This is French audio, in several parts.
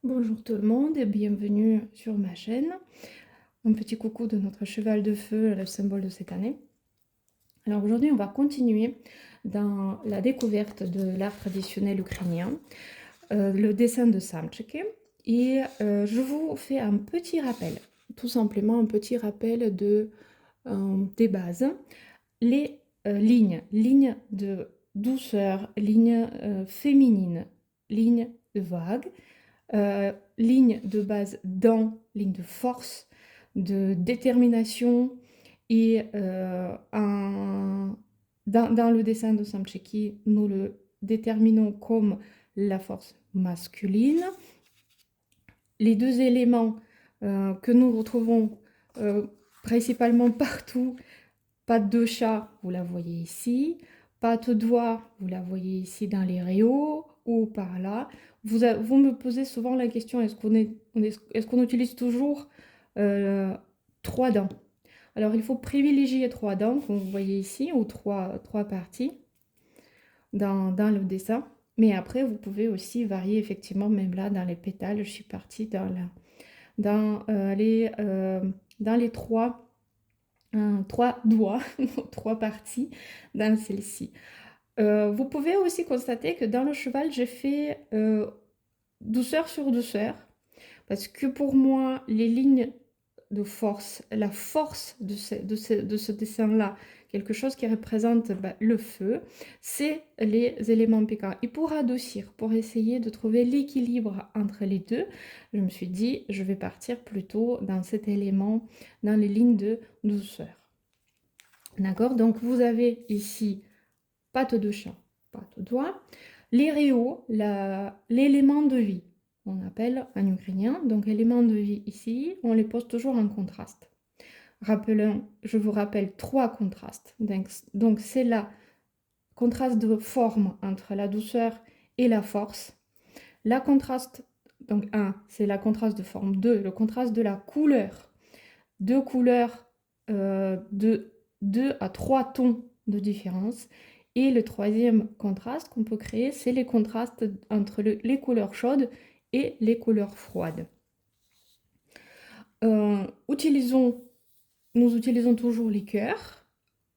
Bonjour tout le monde et bienvenue sur ma chaîne. Un petit coucou de notre cheval de feu, le symbole de cette année. Alors aujourd'hui, on va continuer dans la découverte de l'art traditionnel ukrainien, le dessin de Samtchik. Et je vous fais un petit rappel, tout simplement un petit rappel des bases. Les lignes de douceur, lignes féminines, lignes de vague, ligne de base dans, ligne de force, de détermination et dans le dessin de Samcheki, nous le déterminons comme la force masculine. Les deux éléments que nous retrouvons principalement partout, patte de chat, vous la voyez ici, patte doigt, vous la voyez ici dans les réaux ou par là. Vous me posez souvent la question, est-ce qu'on utilise toujours trois dents? Alors, il faut privilégier trois dents, comme vous voyez ici, ou trois parties dans le dessin. Mais après, vous pouvez aussi varier, effectivement, même là, dans les pétales. Je suis partie dans les trois doigts, trois parties dans celle-ci. Vous pouvez aussi constater que dans le cheval, j'ai fait douceur sur douceur, parce que pour moi, les lignes de force, la force de ce dessin-là, quelque chose qui représente le feu, c'est les éléments piquants. Et pour adoucir, pour essayer de trouver l'équilibre entre les deux, je me suis dit, je vais partir plutôt dans cet élément, dans les lignes de douceur. D'accord? Donc, vous avez ici patte de chat, patte de doigt, les réaux, l'élément de vie, on appelle en ukrainien. Donc, élément de vie ici, on les pose toujours en contraste. Rappelons, je vous rappelle trois contrastes. Donc c'est la contraste de forme entre la douceur et la force. La contraste, donc 1, c'est la contraste de forme. 2, le contraste de la couleur. Deux couleurs de 2 à 3 tons de différence. Et le troisième contraste qu'on peut créer, c'est les contrastes entre les couleurs chaudes et les couleurs froides. Nous utilisons toujours les cœurs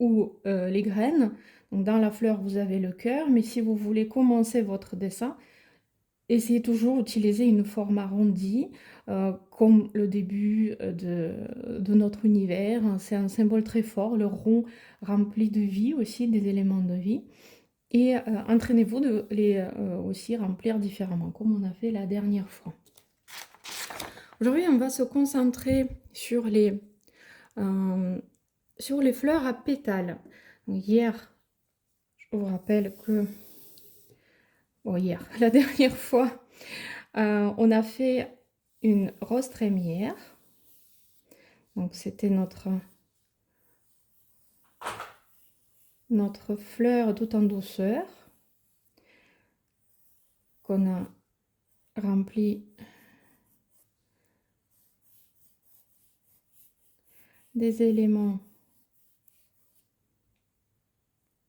ou les graines. Donc dans la fleur, vous avez le cœur, mais si vous voulez commencer votre dessin, essayez toujours d'utiliser une forme arrondie, comme le début de notre univers. C'est un symbole très fort, le rond rempli de vie aussi, des éléments de vie. Et entraînez-vous de les aussi remplir différemment, comme on a fait la dernière fois. Aujourd'hui, on va se concentrer sur les fleurs à pétales. Donc, hier, je vous rappelle que, la dernière fois, on a fait une rose trémière. Donc, c'était notre fleur tout en douceur qu'on a remplie des éléments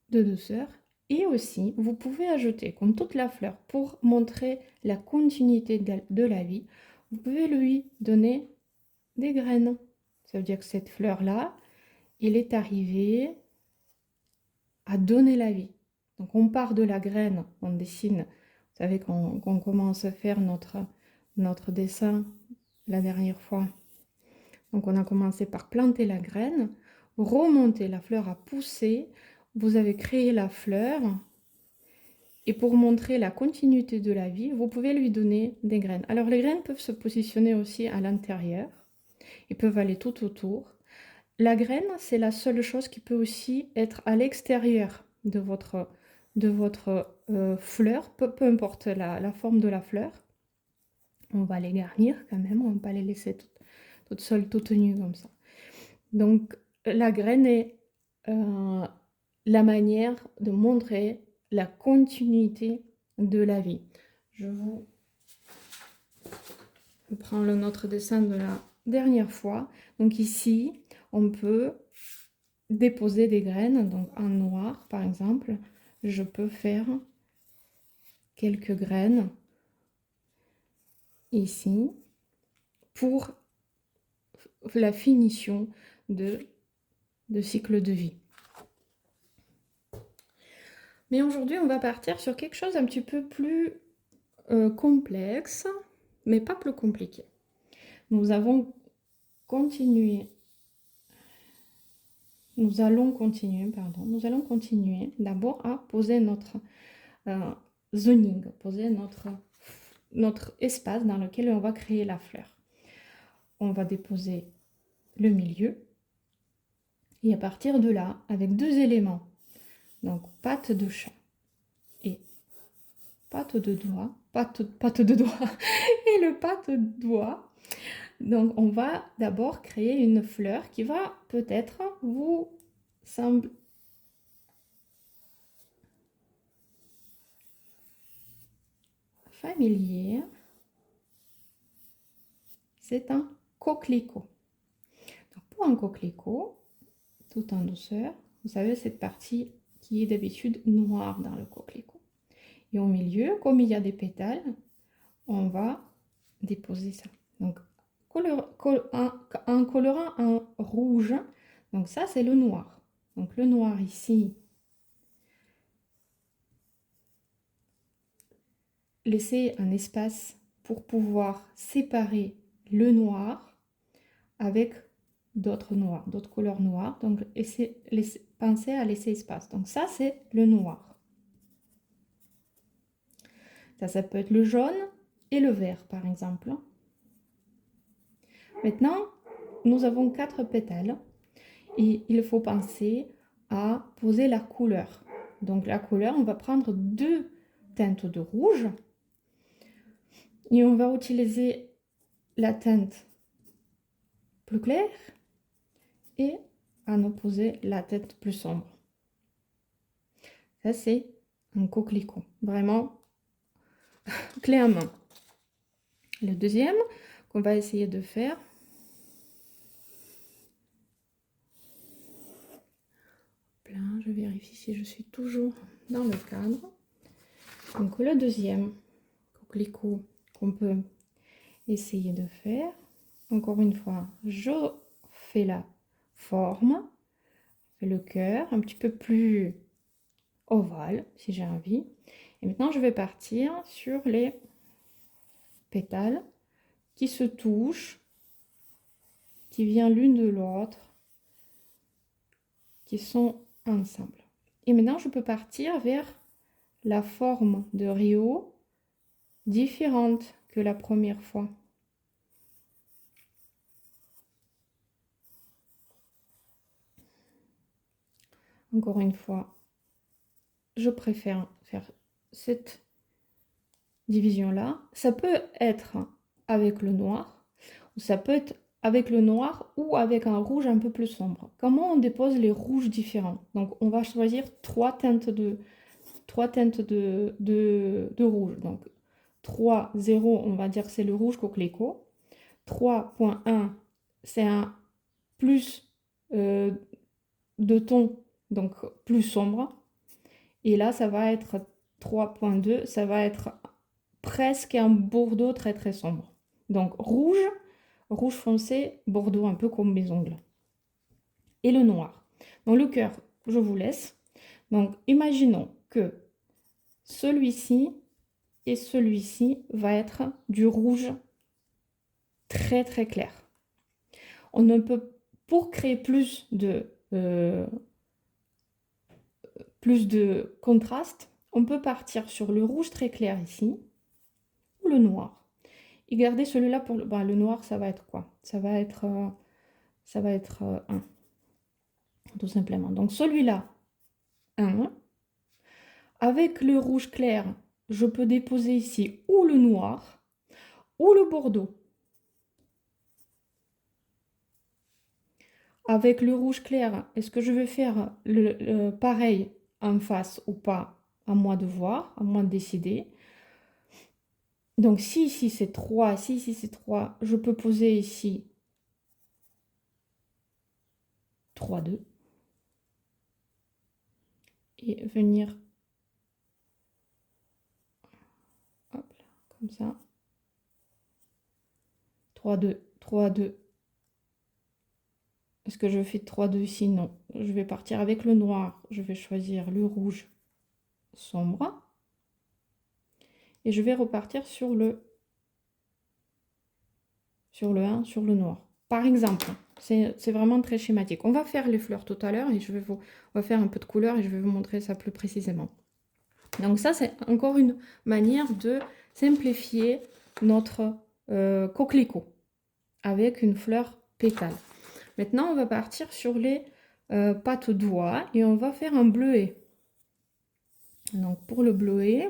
de douceur. Et aussi, vous pouvez ajouter, comme toute la fleur, pour montrer la continuité de la vie, vous pouvez lui donner des graines. Ça veut dire que cette fleur-là, il est arrivé à donner la vie. Donc on part de la graine, on dessine. Vous savez qu'on commence à faire notre dessin la dernière fois. Donc on a commencé par planter la graine, remonter, la fleur a poussé, vous avez créé la fleur. Et pour montrer la continuité de la vie, vous pouvez lui donner des graines. Alors les graines peuvent se positionner aussi à l'intérieur. Ils peuvent aller tout autour. La graine, c'est la seule chose qui peut aussi être à l'extérieur de votre fleur, peu importe la forme de la fleur. On va les garnir quand même, on ne va pas les laisser toutes seules, toutes nues comme ça. Donc la graine est la manière de montrer la continuité de la vie. Je prends notre dessin de la dernière fois. Donc ici, on peut déposer des graines. Donc en noir, par exemple, je peux faire quelques graines ici pour la finition de cycle de vie. Mais aujourd'hui, on va partir sur quelque chose un petit peu plus complexe, mais pas plus compliqué. Nous allons continuer d'abord à poser notre zoning, poser notre espace dans lequel on va créer la fleur. On va déposer le milieu et à partir de là, avec deux éléments, donc patte de chat et patte de doigt et le patte de doigt. Donc on va d'abord créer une fleur qui va peut-être vous sembler familier. C'est un coquelicot. Donc pour un coquelicot, tout en douceur, vous savez cette partie qui est d'habitude noire dans le coquelicot. Et au milieu, comme il y a des pétales, on va déposer ça. Donc en colorant en rouge, donc ça c'est le noir. Donc le noir ici, laissez un espace pour pouvoir séparer le noir avec d'autres noirs, d'autres couleurs noires. Donc pensez à laisser espace. Donc ça c'est le noir. Ça peut être le jaune et le vert par exemple. Maintenant, nous avons 4 pétales et il faut penser à poser la couleur. Donc la couleur, on va prendre 2 teintes de rouge et on va utiliser la teinte plus claire et en opposer la teinte plus sombre. Ça c'est un coquelicot, vraiment clé en main. Le deuxième qu'on va essayer de faire, je vérifie si je suis toujours dans le cadre. Donc le deuxième coquelicot qu'on peut essayer de faire, encore une fois, je fais la forme, je fais le cœur un petit peu plus ovale si j'ai envie. Et maintenant je vais partir sur les pétales qui se touchent, qui viennent l'une de l'autre, qui sont ensemble. Et maintenant je peux partir vers la forme de Rio différente que la première fois. Encore une fois, je préfère faire cette division-là. Ça peut être avec le noir, ou ça peut être avec le noir ou avec un rouge un peu plus sombre. Comment on dépose les rouges différents? Donc, on va choisir 3 teintes de rouge. Donc, 3, 0, on va dire que c'est le rouge coquelicot. 3.1, c'est un plus de ton, donc plus sombre. Et là, ça va être 3.2, ça va être presque un bordeaux très très sombre. Donc rouge, rouge foncé, bordeaux un peu comme mes ongles. Et le noir. Donc le cœur, je vous laisse. Donc imaginons que celui-ci et celui-ci va être du rouge très très clair. On ne peut, pour créer plus de contraste, on peut partir sur le rouge très clair ici, ou le noir. Et garder celui-là pour le noir, ça va être quoi? Ça va être 1, tout simplement. Donc celui-là, 1. Avec le rouge clair, je peux déposer ici ou le noir, ou le bordeaux. Avec le rouge clair, est-ce que je vais faire le pareil en face ou pas? À moi de voir, à moi de décider. Donc si ici c'est 3, si ici c'est 3, je peux poser ici 3, 2. Et venir, hop là, comme ça. 3, 2, 3, 2. Est-ce que je fais 3, 2 ici? Non. Je vais partir avec le noir. Je vais choisir le rouge sombre. Et je vais repartir sur le 1, sur le noir. Par exemple, c'est vraiment très schématique. On va faire les fleurs tout à l'heure et on va faire un peu de couleur et je vais vous montrer ça plus précisément. Donc ça, c'est encore une manière de simplifier notre coquelicot avec une fleur pétale. Maintenant, on va partir sur les pattes doigts et on va faire un bleuet. Donc pour le bleuet,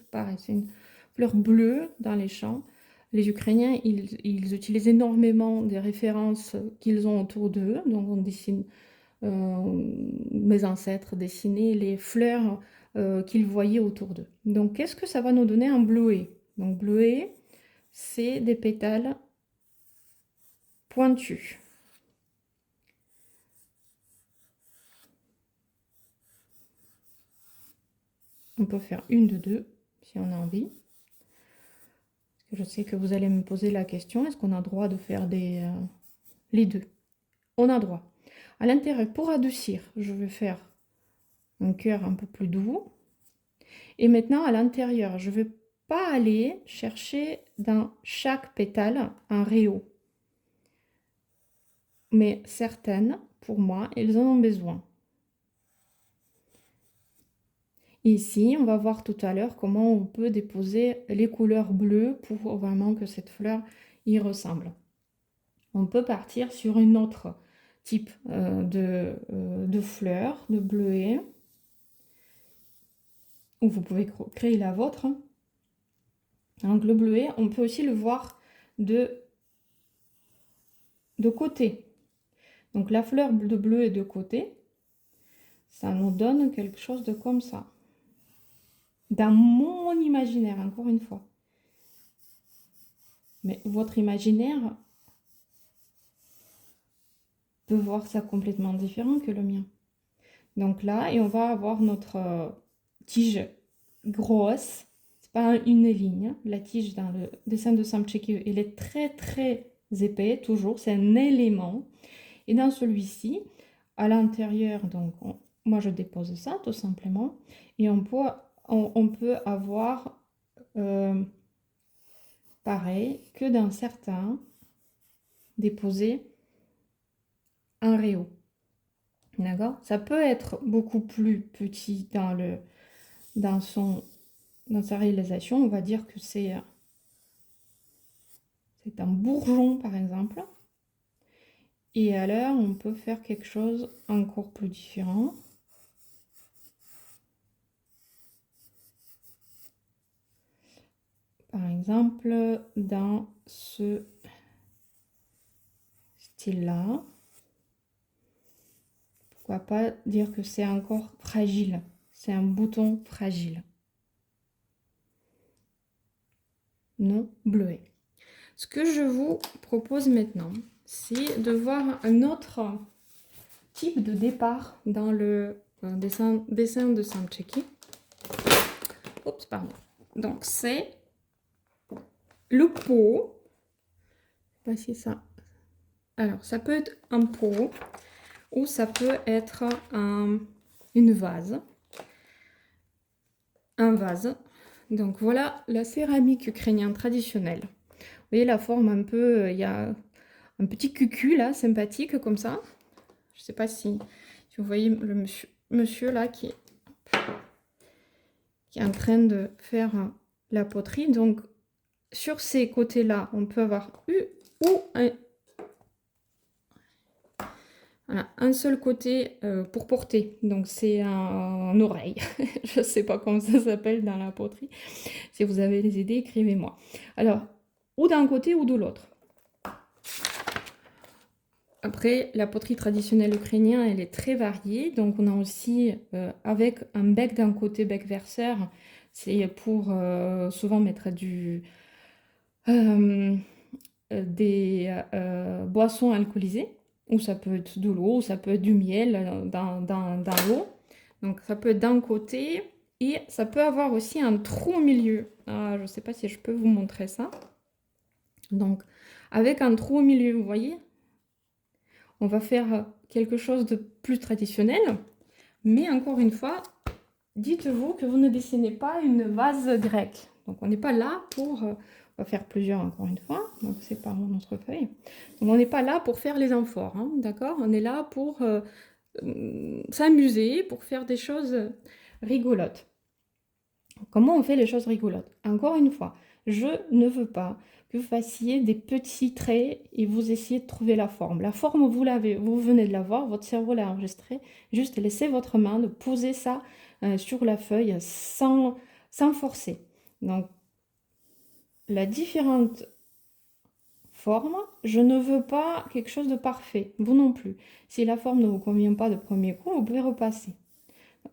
pareil, c'est une fleur bleue dans les champs. Les Ukrainiens, ils utilisent énormément des références qu'ils ont autour d'eux. Donc on dessine, mes ancêtres dessinaient les fleurs qu'ils voyaient autour d'eux. Donc qu'est-ce que ça va nous donner un bleuet? Donc bleuet, c'est des pétales pointus. On peut faire une de deux si on a envie. Je sais que vous allez me poser la question, est-ce qu'on a droit de faire les deux? On a droit. À l'intérieur, pour adoucir, je vais faire un cœur un peu plus doux. Et maintenant, à l'intérieur, je ne vais pas aller chercher dans chaque pétale un réau. Mais certaines, pour moi, elles en ont besoin. Ici, on va voir tout à l'heure comment on peut déposer les couleurs bleues pour vraiment que cette fleur y ressemble. On peut partir sur une autre type de fleurs, de bleuets, ou vous pouvez créer la vôtre. Donc le bleuet, on peut aussi le voir de côté. Donc la fleur de bleuet de côté, ça nous donne quelque chose de comme ça. Dans mon imaginaire, encore une fois. Mais votre imaginaire peut voir ça complètement différent que le mien. Donc là, et on va avoir notre tige grosse. C'est pas une ligne. La tige dans le dessin de Sam Tchekiev, elle est très très épais, toujours. C'est un élément. Et dans celui-ci, à l'intérieur, donc moi je dépose ça tout simplement. Et on peut avoir pareil que dans certains, déposer un réau. D'accord? Ça peut être beaucoup plus petit dans sa réalisation. On va dire que c'est un bourgeon, par exemple. Et alors, on peut faire quelque chose encore plus différent. Par exemple, dans ce style-là. Pourquoi pas dire que c'est encore fragile. C'est un bouton fragile. Non bleuet. Ce que je vous propose maintenant, c'est de voir un autre type de départ dans le dessin de Sam Tchekiev. Oups, pardon. Donc, c'est le pot. Je sais pas si ça... Alors, ça peut être un pot ou ça peut être une vase. Un vase. Donc, voilà la céramique ukrainienne traditionnelle. Vous voyez la forme un peu... Il y a un petit cucu là, sympathique comme ça. Je ne sais pas si vous voyez le monsieur là qui est en train de faire la poterie. Donc, sur ces côtés-là, on peut avoir un seul côté pour porter. Donc, c'est un oreille. Je ne sais pas comment ça s'appelle dans la poterie. Si vous avez des idées, écrivez-moi. Alors, ou d'un côté ou de l'autre. Après, la poterie traditionnelle ukrainienne, elle est très variée. Donc, on a aussi, avec un bec d'un côté, bec verseur, c'est pour souvent mettre des boissons alcoolisées, ou ça peut être de l'eau, ou ça peut être du miel dans l'eau. Donc, ça peut être d'un côté, et ça peut avoir aussi un trou au milieu. Je ne sais pas si je peux vous montrer ça. Donc, avec un trou au milieu, vous voyez, on va faire quelque chose de plus traditionnel. Mais encore une fois, dites-vous que vous ne dessinez pas une vase grecque. Donc, on n'est pas là pour... on va faire plusieurs encore une fois. Donc, c'est par notre feuille. Donc, on n'est pas là pour faire les amphores, hein, d'accord? On est là pour s'amuser, pour faire des choses rigolotes. Comment on fait les choses rigolotes? Encore une fois, je ne veux pas que vous fassiez des petits traits et vous essayez de trouver la forme. La forme, vous l'avez, vous venez de la voir, votre cerveau l'a enregistré. Juste laissez votre main de poser ça sur la feuille sans forcer. Donc, la différente forme, je ne veux pas quelque chose de parfait, vous non plus. Si la forme ne vous convient pas de premier coup, vous pouvez repasser.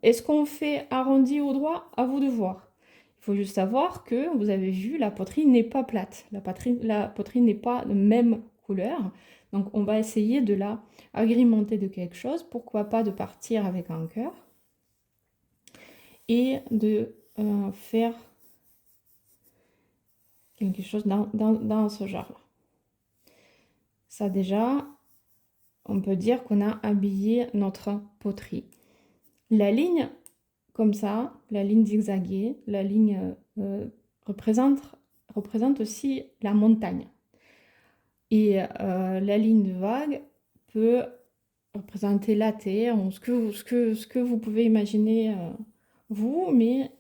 Est-ce qu'on fait arrondi ou droit? À vous de voir. Il faut juste savoir que, vous avez vu, la poitrine n'est pas plate. La poitrine n'est pas de même couleur. Donc, on va essayer de la agrémenter de quelque chose. Pourquoi pas de partir avec un cœur. Et de faire quelque chose dans ce genre-là. Ça déjà, on peut dire qu'on a habillé notre poterie. La ligne, comme ça, la ligne zigzaguée, la ligne représente aussi la montagne. Et la ligne de vague peut représenter la terre, ou ce que vous pouvez imaginer vous, mais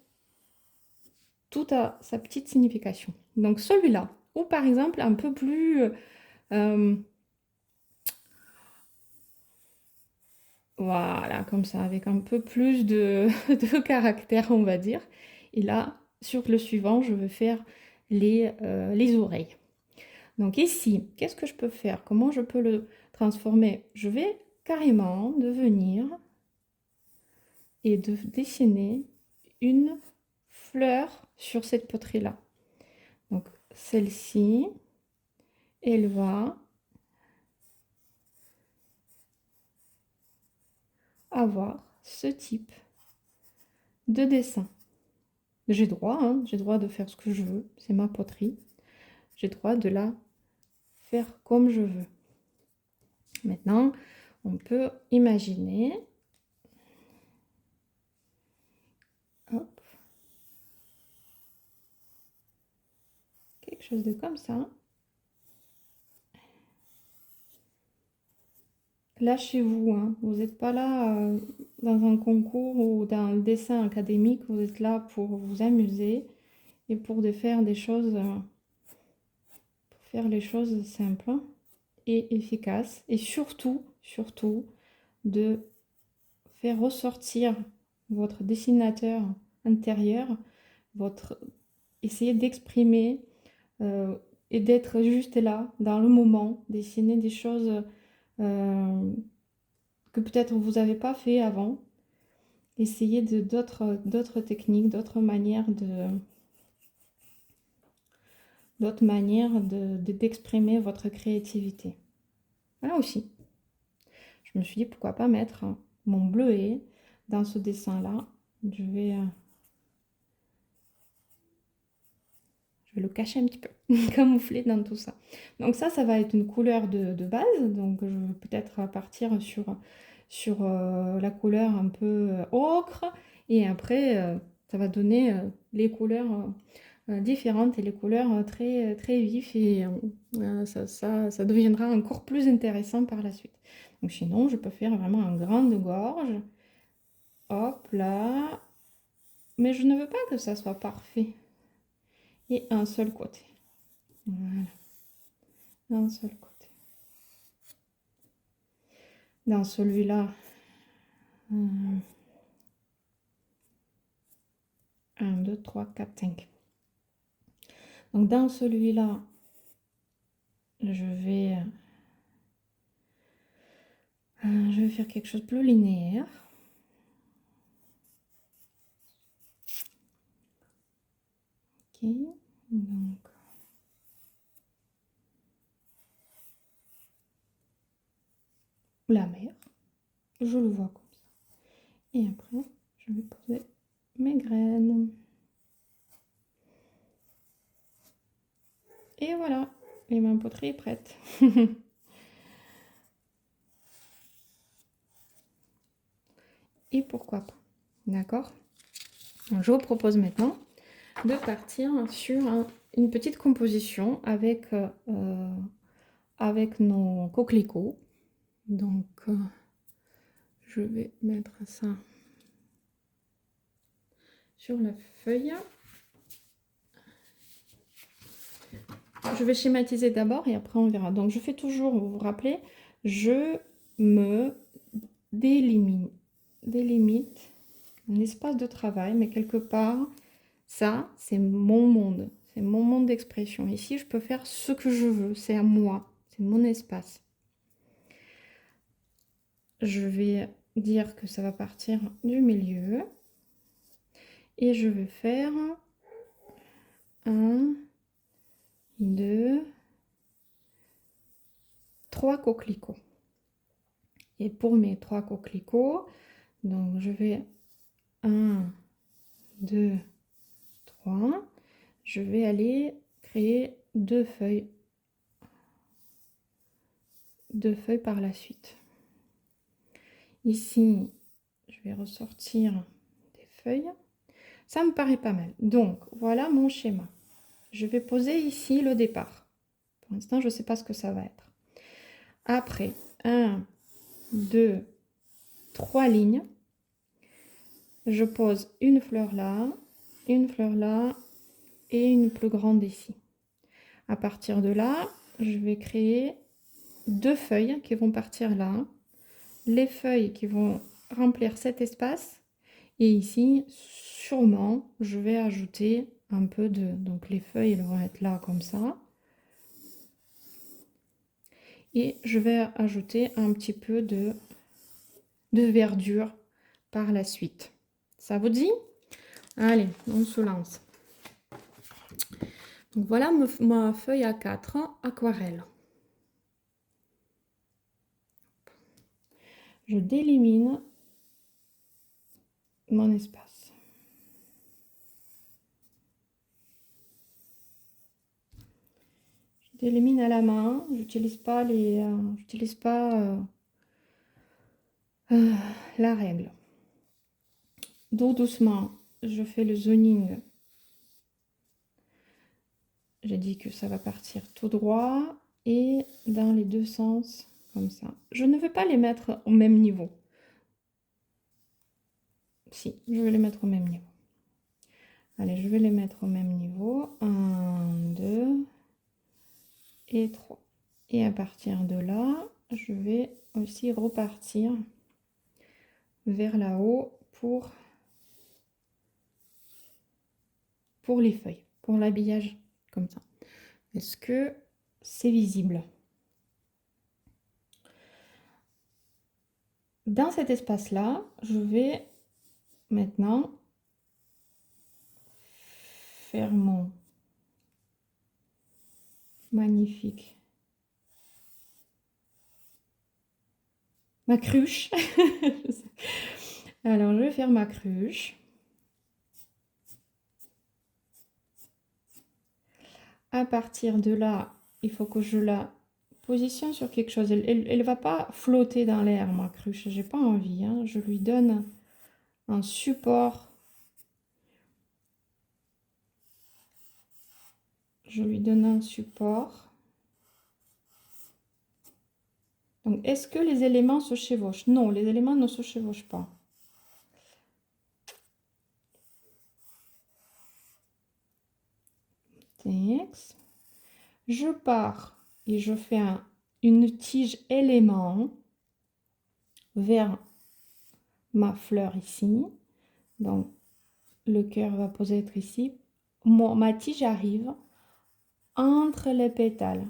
tout a sa petite signification. Donc celui-là, ou par exemple un peu plus... voilà, comme ça, avec un peu plus de caractère, on va dire. Et là, sur le suivant, je vais faire les oreilles. Donc ici, qu'est-ce que je peux faire? Comment je peux le transformer? Je vais carrément devenir et de dessiner une fleur sur cette poterie-là. Donc celle-ci, elle va avoir ce type de dessin. J'ai droit, hein, j'ai droit de faire ce que je veux, c'est ma poterie. J'ai droit de la faire comme je veux. Maintenant, on peut imaginer, hop, quelque chose de comme ça. Lâchez-vous, hein. Vous n'êtes pas là dans un concours ou dans un dessin académique, vous êtes là pour vous amuser et pour faire des choses, pour faire les choses simples et efficaces. Et surtout, surtout, de faire ressortir votre dessinateur intérieur, essayer d'exprimer et d'être juste là, dans le moment, dessiner des choses que peut-être vous n'avez pas fait avant. Essayez d'autres techniques, d'autres manières d'exprimer votre créativité. Voilà aussi. Je me suis dit pourquoi pas mettre mon bleuet dans ce dessin-là. Je vais le cacher un petit peu, camoufler dans tout ça. Donc ça va être une couleur de base. Donc je vais peut-être partir sur la couleur un peu ocre. Et après, ça va donner les couleurs différentes et les couleurs très, très vives. Et ça deviendra encore plus intéressant par la suite. Donc sinon, je peux faire vraiment une grande gorge. Hop là. Mais je ne veux pas que ça soit parfait. Et un seul côté. Voilà. Un seul côté. Dans celui-là, 1, 2, 3, 4, 5. Donc dans celui-là, je vais faire quelque chose de plus linéaire. Ok, donc la mer, je le vois comme ça. Et après, je vais poser mes graines. Et voilà, et ma poterie est prête. Et pourquoi pas. D'accord? Je vous propose maintenant de partir sur une petite composition avec nos coquelicots. Donc, je vais mettre ça sur la feuille. Je vais schématiser d'abord et après on verra. Donc, je fais toujours, vous vous rappelez, je me délimite un espace de travail, mais quelque part, ça, c'est mon monde. C'est mon monde d'expression. Ici, je peux faire ce que je veux. C'est à moi. C'est mon espace. Je vais dire que ça va partir du milieu. Et je vais faire 1, 2, 3 coquelicots. Et pour mes 3 coquelicots, donc je vais 1, 2, 3. Je vais aller créer 2 feuilles par la suite. Ici, je vais ressortir des feuilles. Ça me paraît pas mal. Donc, voilà mon schéma. Je vais poser ici le départ. Pour l'instant, je ne sais pas ce que ça va être. Après, 1, 2, 3 lignes. Je pose une fleur là et une plus grande ici. À partir de là, je vais créer 2 feuilles qui vont partir là. Les feuilles qui vont remplir cet espace. Et ici, sûrement, je vais ajouter un peu de... Donc, les feuilles elles vont être là comme ça. Et je vais ajouter un petit peu de verdure par la suite. Ça vous dit? Allez, on se lance. Donc, voilà ma feuille A4 aquarelle. Je délimine mon espace. Je délimine à la main. J'utilise pas la règle. Donc doucement, je fais le zoning. J'ai dit que ça va partir tout droit et dans les 2 sens, comme ça. Je ne vais pas les mettre au même niveau. Si, je vais les mettre au même niveau. Allez, je vais les mettre au même niveau. 1, 2 et 3. Et à partir de là, je vais aussi repartir vers là-haut pour les feuilles, pour l'habillage, comme ça. Est-ce que c'est visible? Dans cet espace-là, je vais maintenant faire mon magnifique ma cruche. Alors, je vais faire ma cruche. À partir de là, il faut que je la positionne sur quelque chose. Elle va pas flotter dans l'air, ma cruche. J'ai pas envie. Hein. Je lui donne un support. Je lui donne un support. Donc, est-ce que les éléments se chevauchent? Non, les éléments ne se chevauchent pas. Je pars et je fais une tige élément vers ma fleur ici. Donc, le cœur va poser être ici. Ma tige arrive entre les pétales.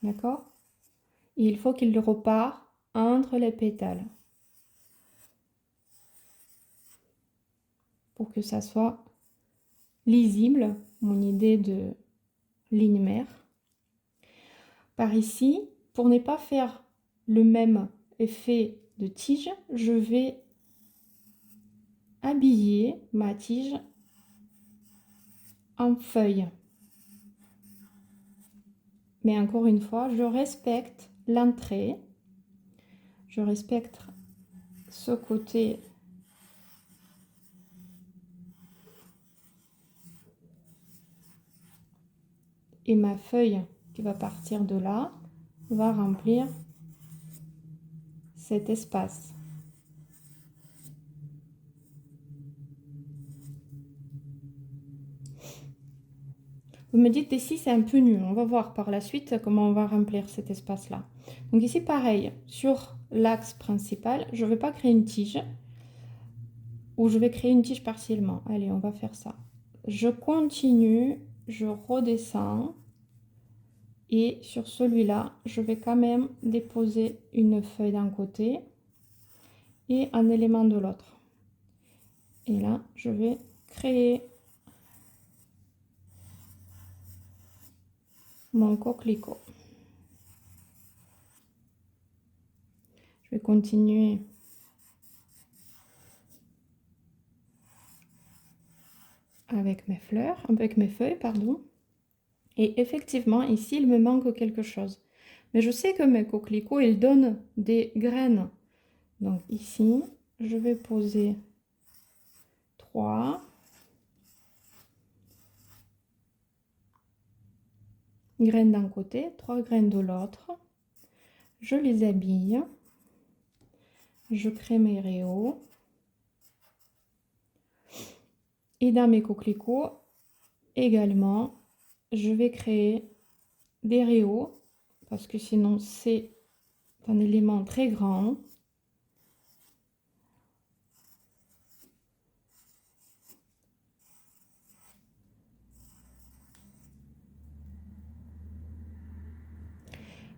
D'accord? Il faut qu'il repart entre les pétales. Pour que ça soit lisible, mon idée de ligne mère. Par ici, pour ne pas faire le même effet de tige, je vais habiller ma tige en feuille. Mais encore une fois, je respecte l'entrée. Je respecte ce côté et ma feuille qui va partir de là va remplir cet espace. Vous me dites ici c'est un peu nu, on va voir par la suite comment on va remplir cet espace là. Donc ici pareil, sur l'axe principal, je ne vais pas créer une tige ou je vais créer une tige partiellement. Allez, on va faire ça. Je continue, je redescends et sur celui-là, je vais quand même déposer une feuille d'un côté et un élément de l'autre. Et là, je vais créer mon coquelicot. Je vais continuer avec mes fleurs, avec mes feuilles, pardon. Et effectivement, ici, il me manque quelque chose. Mais je sais que mes coquelicots, ils donnent des graines. Donc ici, je vais poser 3 graines d'un côté, 3 graines de l'autre. Je les habille. Je crée mes réaux. Et dans mes coquelicots, également, je vais créer des réaux, parce que sinon c'est un élément très grand.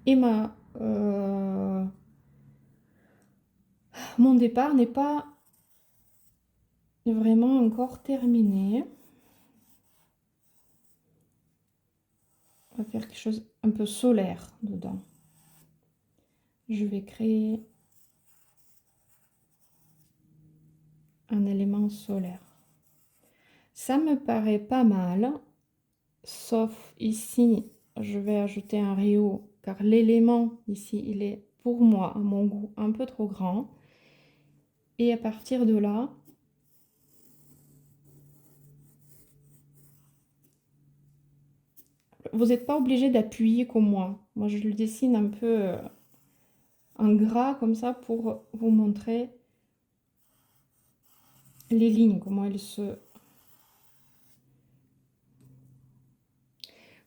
Et mon départ n'est pas vraiment encore terminé. On va faire quelque chose un peu solaire dedans. Je vais créer un élément solaire. Ça me paraît pas mal, sauf ici, je vais ajouter un réau, car l'élément ici, il est pour moi, à mon goût, un peu trop grand. Et à partir de là, vous n'êtes pas obligé d'appuyer comme moi. Moi, je le dessine un peu en gras comme ça pour vous montrer les lignes, comment elles se...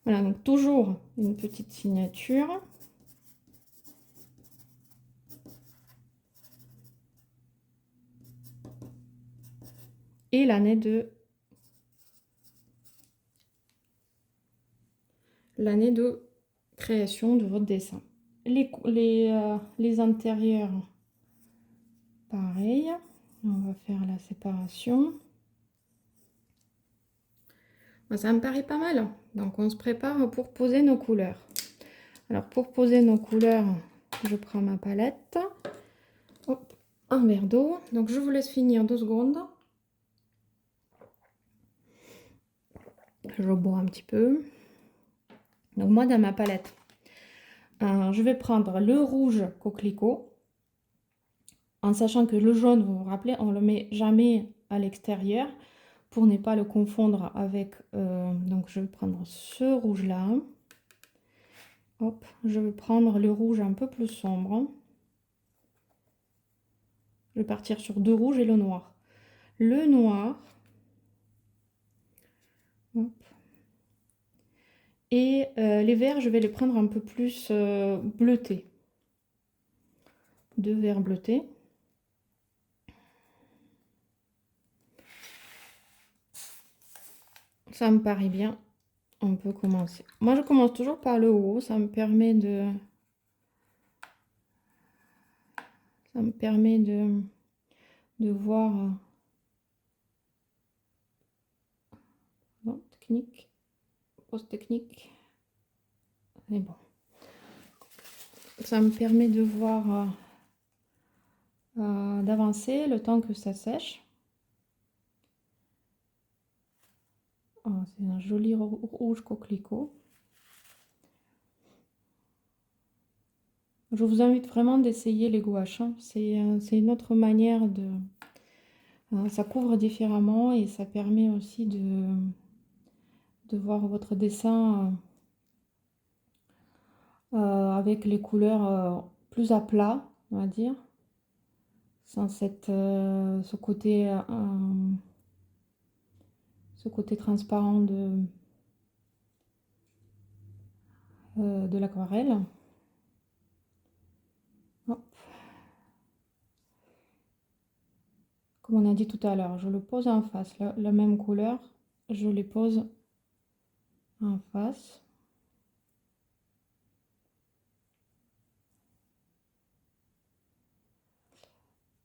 Voilà, donc toujours une petite signature. Et l'année de création de votre dessin. Les intérieurs, pareil. On va faire la séparation. Ça me paraît pas mal. Donc on se prépare pour poser nos couleurs. Alors pour poser nos couleurs, je prends ma palette. Hop, un verre d'eau. Donc je vous laisse finir 2 secondes. Je bois un petit peu. Donc moi dans ma palette, je vais prendre le rouge coquelicot. En sachant que le jaune, vous vous rappelez, on ne le met jamais à l'extérieur pour ne pas le confondre avec... donc je vais prendre ce rouge là. Hop, je vais prendre le rouge un peu plus sombre. Je vais partir sur 2 rouges et le noir. Le noir. Hop. Et les verts, je vais les prendre un peu plus bleutés. 2 verts bleutés. Ça me paraît bien. On peut commencer. Moi, je commence toujours par le haut. Ça me permet de voir. Bon, technique. Pause technique. Mais bon. Ça me permet de voir, d'avancer le temps que ça sèche. Oh, c'est un joli rouge coquelicot. Je vous invite vraiment d'essayer les gouaches, hein. C'est une autre manière ça couvre différemment et ça permet aussi de voir votre dessin avec les couleurs plus à plat, on va dire, sans ce côté transparent de l'aquarelle. Hop. Comme on a dit tout à l'heure, je le pose en face, la même couleur, je les pose en face.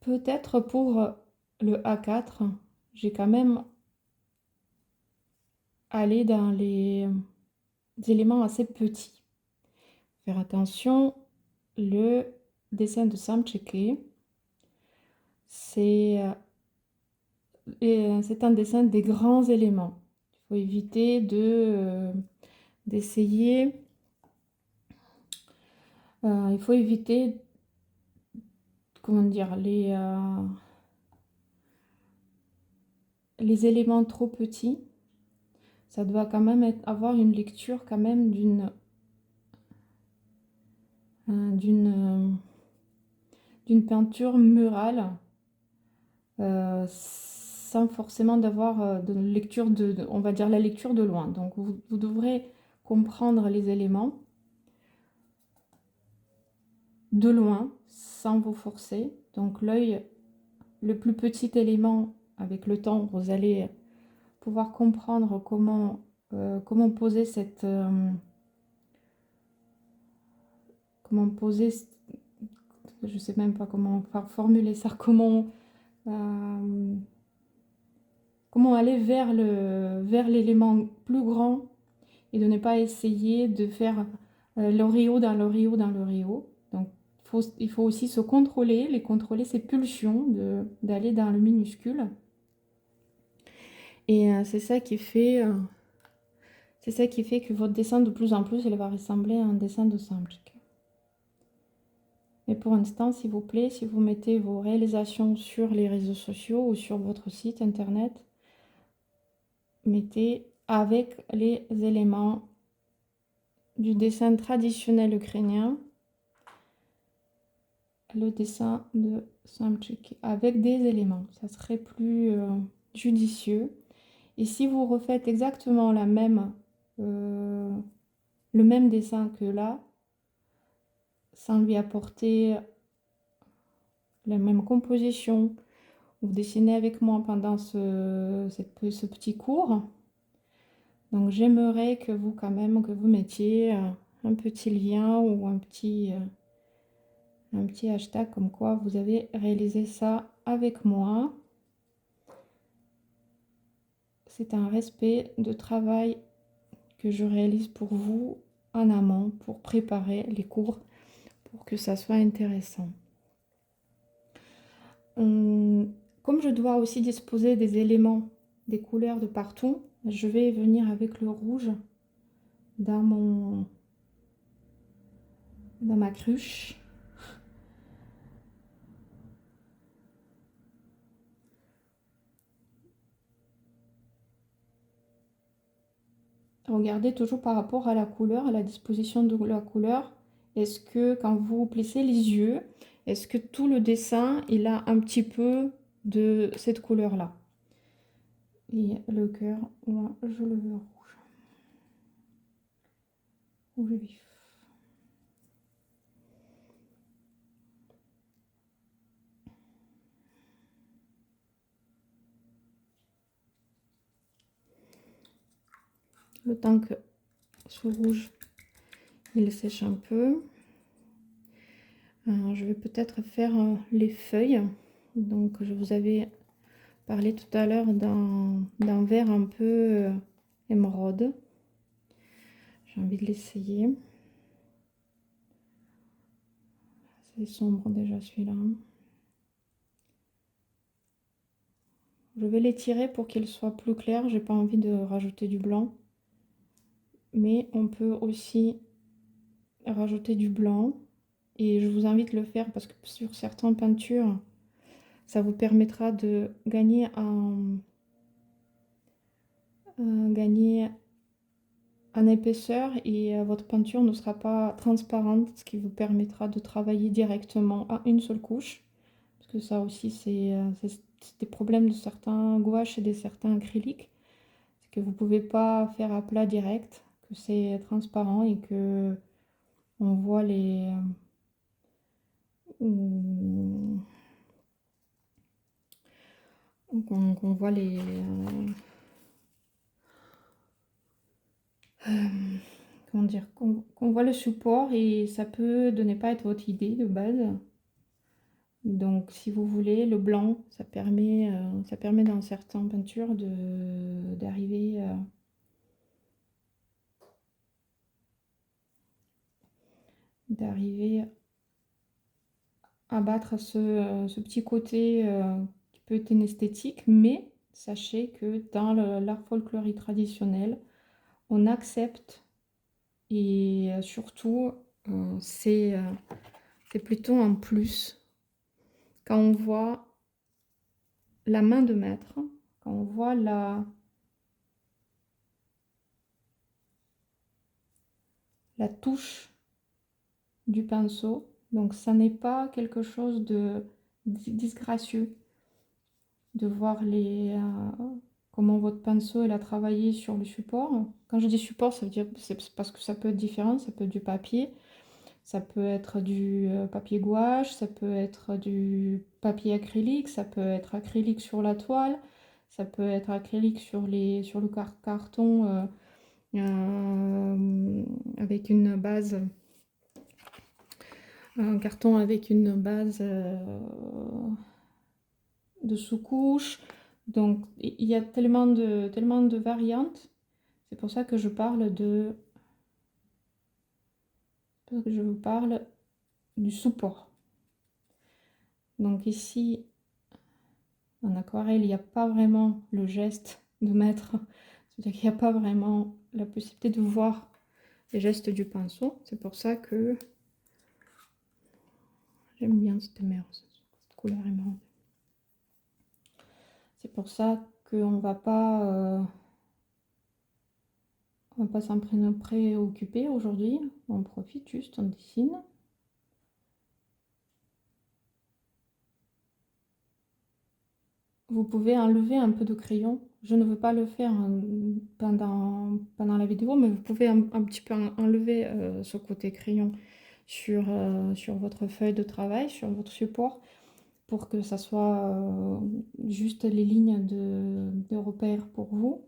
Peut-être pour le A4, j'ai quand même allé dans les éléments assez petits. Faire attention, le dessin de Sam Cheké, c'est un dessin des grands éléments. Il faut éviter d'essayer. Il faut éviter, comment dire, les éléments trop petits. Ça doit quand même avoir une lecture quand même d'une peinture murale, sans forcément d'avoir de lecture on va dire la lecture de loin. Donc vous devrez comprendre les éléments de loin sans vous forcer. Donc l'œil, le plus petit élément, avec le temps, vous allez pouvoir comprendre comment poser comment poser, je sais même pas comment formuler ça, comment aller vers l'élément plus grand et de ne pas essayer de faire l'Oreo dans l'Oreo dans l'Oreo. Donc il faut aussi se contrôler, contrôler ses pulsions d'aller dans le minuscule. Et c'est ça qui fait que votre dessin de plus en plus il va ressembler à un dessin de Samchik. Mais pour l'instant, s'il vous plaît, si vous mettez vos réalisations sur les réseaux sociaux ou sur votre site internet, mettez avec les éléments du dessin traditionnel ukrainien, le dessin de Samchik avec des éléments. Ça serait plus judicieux. Et si vous refaites exactement le même dessin que là, sans lui apporter la même composition, vous dessinez avec moi pendant ce petit cours. Donc j'aimerais que vous quand même que vous mettiez un petit lien ou un petit hashtag comme quoi vous avez réalisé ça avec moi. C'est un respect de travail que je réalise pour vous en amont pour préparer les cours pour que ça soit intéressant. Comme je dois aussi disposer des éléments, des couleurs de partout, je vais venir avec le rouge dans ma cruche. Regardez toujours par rapport à la couleur, à la disposition de la couleur. Est-ce que quand vous plissez les yeux, est-ce que tout le dessin, il a un petit peu de cette couleur-là? Et le cœur, moi, je le veux rouge. Rouge vif. Le temps que ce rouge, il sèche un peu. Je vais peut-être faire les feuilles. Donc, je vous avais parlé tout à l'heure d'un vert un peu émeraude. J'ai envie de l'essayer. C'est sombre déjà celui-là. Je vais l'étirer pour qu'il soit plus clair. J'ai pas envie de rajouter du blanc. Mais on peut aussi rajouter du blanc. Et je vous invite à le faire parce que sur certaines peintures, ça vous permettra de gagner en épaisseur et votre peinture ne sera pas transparente, ce qui vous permettra de travailler directement à une seule couche. Parce que ça aussi, c'est des problèmes de certains gouaches et de certains acryliques. C'est que vous ne pouvez pas faire à plat direct, que c'est transparent et que on voit on, qu'on voit comment dire, qu'on voit le support et ça peut ne pas être votre idée de base. Donc, si vous voulez, le blanc, ça permet dans certaines peintures d'arriver à battre ce petit côté qui peut être inesthétique, mais sachez que dans l'art folklorique traditionnel, on accepte et surtout, c'est plutôt un plus quand on voit la main de maître, quand on voit la touche du pinceau. Donc ça n'est pas quelque chose de disgracieux de voir comment votre pinceau il a travaillé sur le support. Quand je dis support, ça veut dire c'est parce que ça peut être différent, ça peut être du papier, ça peut être du papier gouache, ça peut être du papier acrylique, ça peut être acrylique sur la toile, ça peut être acrylique sur le carton avec une base un carton avec une base de sous-couche. Donc, il y a tellement de variantes. C'est pour ça que je vous parle du support. Donc ici, en aquarelle, il n'y a pas vraiment le geste de mettre. C'est-à-dire qu'il n'y a pas vraiment la possibilité de voir les gestes du pinceau. C'est pour ça que j'aime bien cette couleur émeraude. C'est pour ça qu'on va pas... on va pas s'en préoccuper aujourd'hui, on profite juste, on dessine. Vous pouvez enlever un peu de crayon. Je ne veux pas le faire pendant la vidéo, mais vous pouvez un petit peu enlever ce côté crayon sur votre feuille de travail, sur votre support, pour que ça soit juste les lignes de repère pour vous.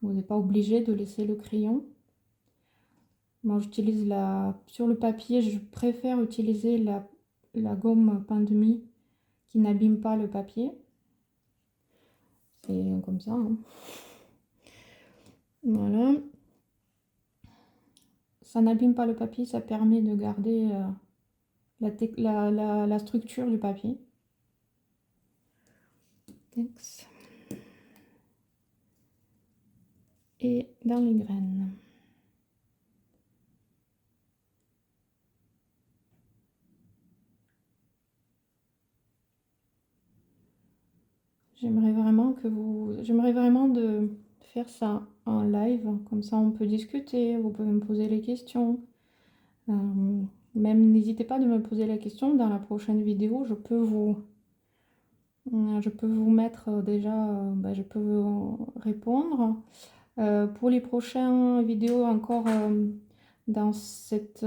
Vous n'êtes pas obligé de laisser le crayon. Moi, j'utilise sur le papier, je préfère utiliser la gomme pain de mie qui n'abîme pas le papier. C'est comme ça. Hein. Voilà. Ça n'abîme pas le papier, ça permet de garder la structure du papier. Et dans les graines. J'aimerais vraiment de faire ça en live, comme ça on peut discuter, vous pouvez me poser les questions. Même n'hésitez pas de me poser la question, dans la prochaine vidéo, je peux vous mettre je peux vous répondre. Pour les prochaines vidéos encore dans cette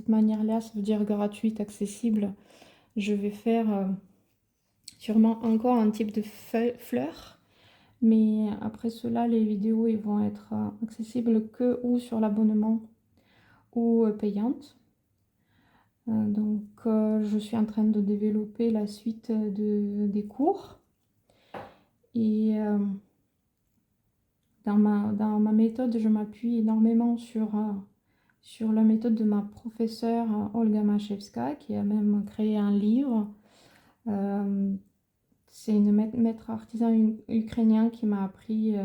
manière-là, ça veut dire gratuite, accessible, je vais faire sûrement encore un type de fleurs. Mais après cela, les vidéos ils vont être accessibles que ou sur l'abonnement ou payantes. Donc je suis en train de développer la suite des cours. Et dans ma méthode, je m'appuie énormément sur la méthode de ma professeure Olga Machevska, qui a même créé un livre. C'est une maître artisan ukrainien qui m'a appris,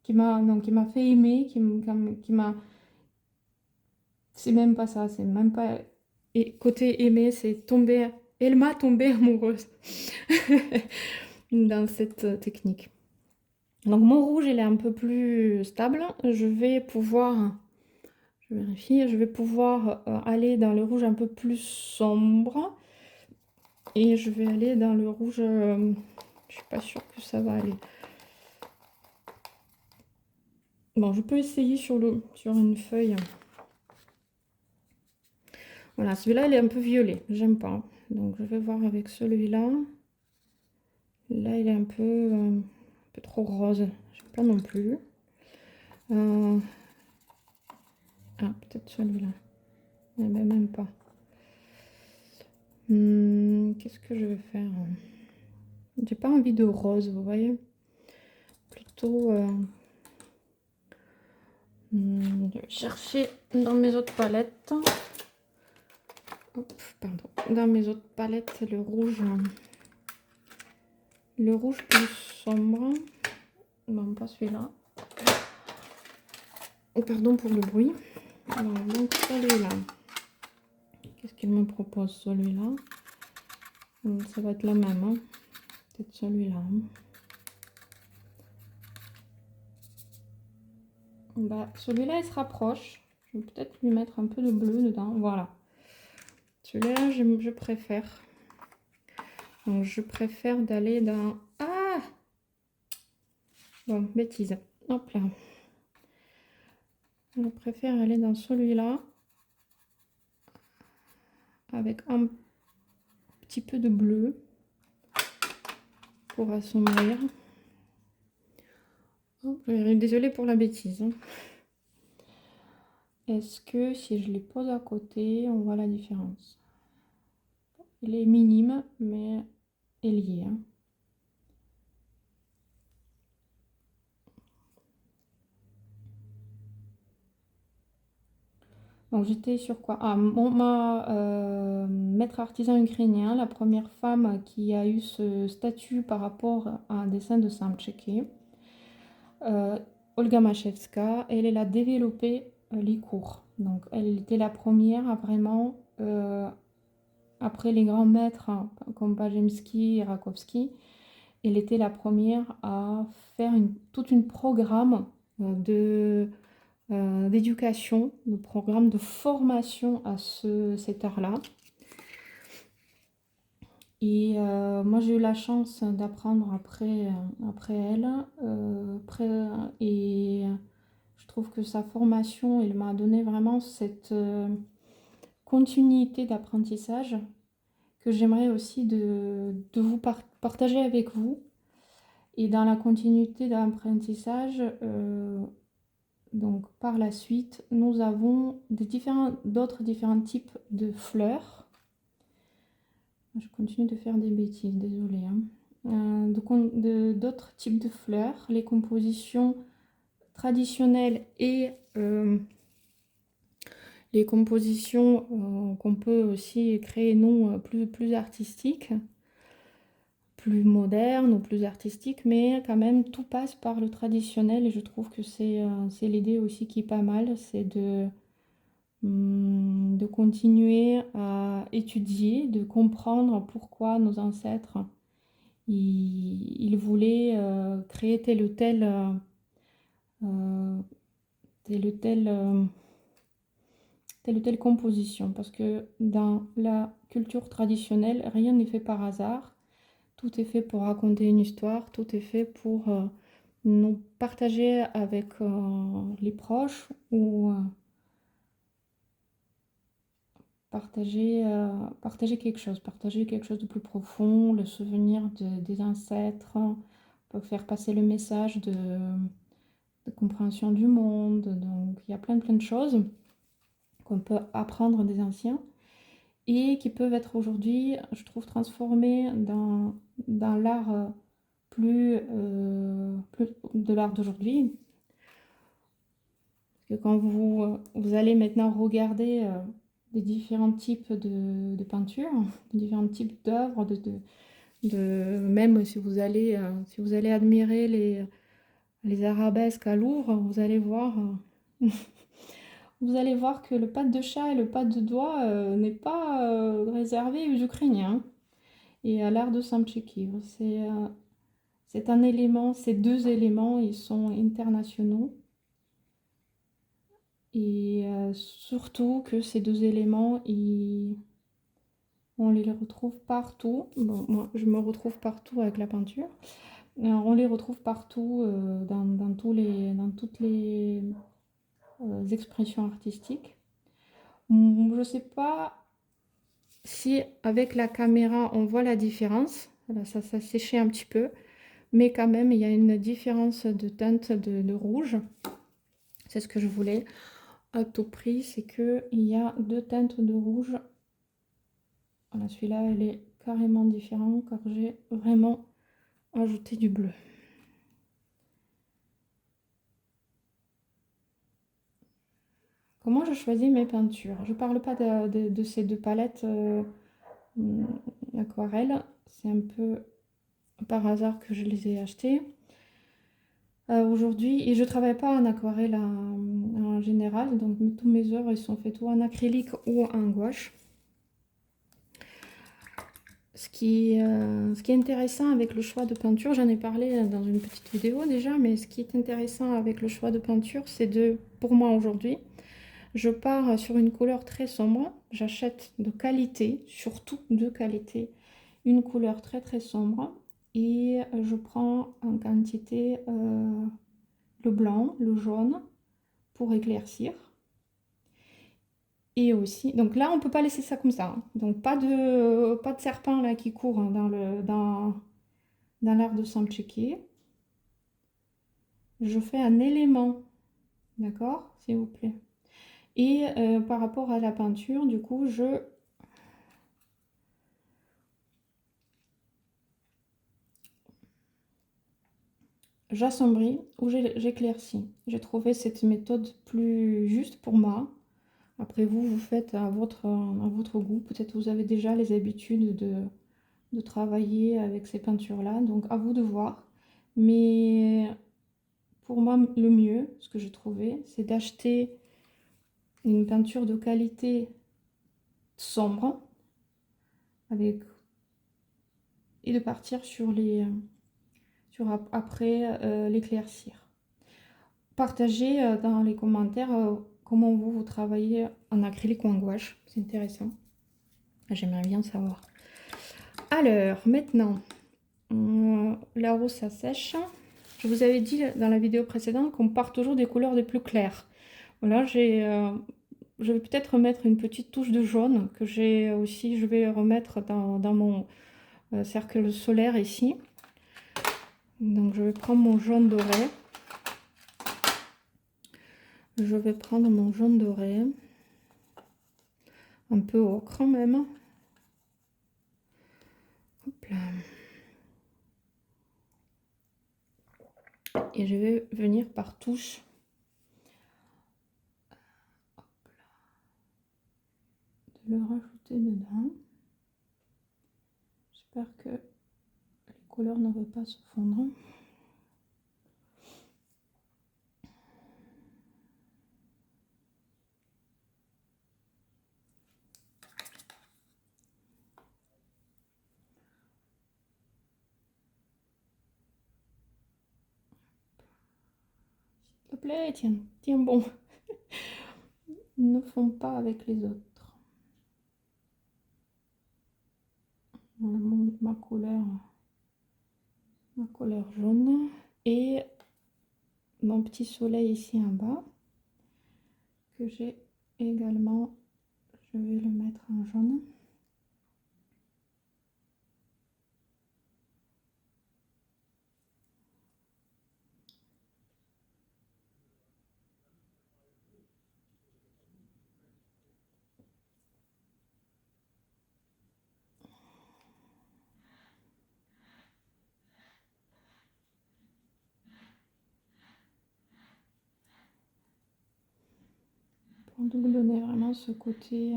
qui m'a fait aimer, qui m'a... C'est même pas ça, c'est même pas et côté aimer, c'est tomber. Elle m'a tombée amoureuse dans cette technique. Donc mon rouge, il est un peu plus stable. Je vais pouvoir, je vérifie, je vais pouvoir aller dans le rouge un peu plus sombre. Et je vais aller dans le rouge, je suis pas sûre que ça va aller. Bon, je peux essayer sur une feuille. Voilà, celui-là, il est un peu violet, j'aime pas. Donc je vais voir avec celui-là. Là, il est un peu trop rose, j'aime pas non plus. Ah, peut-être celui-là. Eh ben, même pas. Qu'est-ce que je vais faire? J'ai pas envie de rose, vous voyez. Plutôt... je vais chercher dans mes autres palettes. Hop, pardon. Dans mes autres palettes, le rouge plus sombre. Non, pas celui-là. Pardon pour le bruit. Alors, donc celui-là. Qu'est-ce qu'il me propose, celui-là? Ça va être la même. Hein. Peut-être celui-là. Bah, celui-là, il se rapproche. Je vais peut-être lui mettre un peu de bleu dedans. Voilà. Celui-là, je préfère. Donc, je préfère d'aller dans... Ah! Bon, bêtise. Hop là. Je préfère aller dans celui-là. Avec un petit peu de bleu. Pour assombrir. Oh, désolée pour la bêtise. Hein. Est-ce que si je les pose à côté, on voit la différence? Elle est minime, mais elle y est. Hein. Donc j'étais sur quoi? Ah, maître artisan ukrainien, la première femme qui a eu ce statut par rapport à un dessin de Samtcheke. Olga Machevska, elle a développé les cours. Donc elle était la première à vraiment, après les grands maîtres hein, comme Pajemski et Rakowski, elle était la première à faire tout un programme d'éducation, de programme de formation à cet art-là. Et moi, j'ai eu la chance d'apprendre après elle. Et je trouve que sa formation, elle m'a donné vraiment cette continuité d'apprentissage que j'aimerais aussi de vous partager avec vous. Et dans la continuité d'apprentissage, donc par la suite, nous avons d'autres différents types de fleurs. Je continue de faire des bêtises, désolée. Hein. D'autres types de fleurs, les compositions traditionnelles et les compositions qu'on peut aussi créer, non plus artistiques, plus modernes ou plus artistiques, mais quand même tout passe par le traditionnel et je trouve que c'est l'idée aussi qui est pas mal, c'est de continuer à étudier, de comprendre pourquoi nos ancêtres ils voulaient créer telle ou telle, composition. Parce que dans la culture traditionnelle, rien n'est fait par hasard. Tout est fait pour raconter une histoire, tout est fait pour nous partager avec les proches ou partager quelque chose de plus profond, le souvenir des ancêtres, peut faire passer le message de compréhension du monde. Donc il y a plein de choses qu'on peut apprendre des anciens et qui peuvent être aujourd'hui, je trouve, transformées dans l'art plus de l'art d'aujourd'hui. Parce que quand vous allez maintenant regarder des différents types de peintures, des différents types d'œuvres, même si vous allez admirer les arabesques à Louvre, vous allez voir vous allez voir que le pâte de chat et le pâte de doigt n'est pas réservé aux Ukrainiens et à l'art de Samtchikivre. C'est un élément, ces deux éléments, ils sont internationaux. Et surtout que ces deux éléments, on les retrouve partout. Bon, moi, je me retrouve partout avec la peinture. Alors, on les retrouve partout dans toutes les expressions artistiques. Je ne sais pas si avec la caméra on voit la différence. Là, ça séché un petit peu, mais quand même il y a une différence de teinte de rouge. C'est ce que je voulais à tout prix, c'est qu'il y a deux teintes de rouge. Voilà, celui-là elle est carrément différent car j'ai vraiment ajouté du bleu. Comment je choisis mes peintures? Je parle pas de ces deux palettes aquarelles, c'est un peu par hasard que je les ai achetées. Aujourd'hui, et je travaille pas en aquarelle en général, donc tous mes œuvres ils sont faites ou en acrylique ou en gouache. Ce qui est intéressant avec le choix de peinture, j'en ai parlé dans une petite vidéo déjà, mais ce qui est intéressant avec le choix de peinture, c'est pour moi aujourd'hui, je pars sur une couleur très sombre, j'achète de qualité, surtout de qualité, une couleur très très sombre, et je prends en quantité le blanc, le jaune, pour éclaircir. Et aussi, donc là, on peut pas laisser ça comme ça, hein. Donc pas de serpent là qui court hein, dans l'art de Samtchiki. Je fais un élément, d'accord, s'il vous plaît. Et par rapport à la peinture, du coup, j'assombris ou j'éclaircis. J'ai trouvé cette méthode plus juste pour moi. Après vous faites à votre goût. Peut-être vous avez déjà les habitudes de travailler avec ces peintures-là, donc à vous de voir. Mais pour moi, le mieux, ce que j'ai trouvé, c'est d'acheter une peinture de qualité sombre avec, et de partir sur après l'éclaircir. Partagez dans les commentaires comment vous travaillez en acrylique ou en gouache, c'est intéressant. J'aimerais bien savoir. Alors, maintenant, la rose ça sèche. Je vous avais dit dans la vidéo précédente qu'on part toujours des couleurs les plus claires. Voilà, je vais peut-être remettre une petite touche de jaune que j'ai aussi, je vais remettre dans mon cercle solaire ici. Donc je vais prendre mon jaune doré. Je vais prendre mon jaune doré, un peu ocre même. Hop là. Et je vais venir par touche de le rajouter dedans. J'espère que les couleurs ne vont pas se fondre. S'il te plaît, tiens, tiens bon. Ils ne font pas avec les autres. Ma couleur jaune. Et mon petit soleil ici en bas, que j'ai également, je vais le mettre en jaune. Pour nous donner vraiment ce côté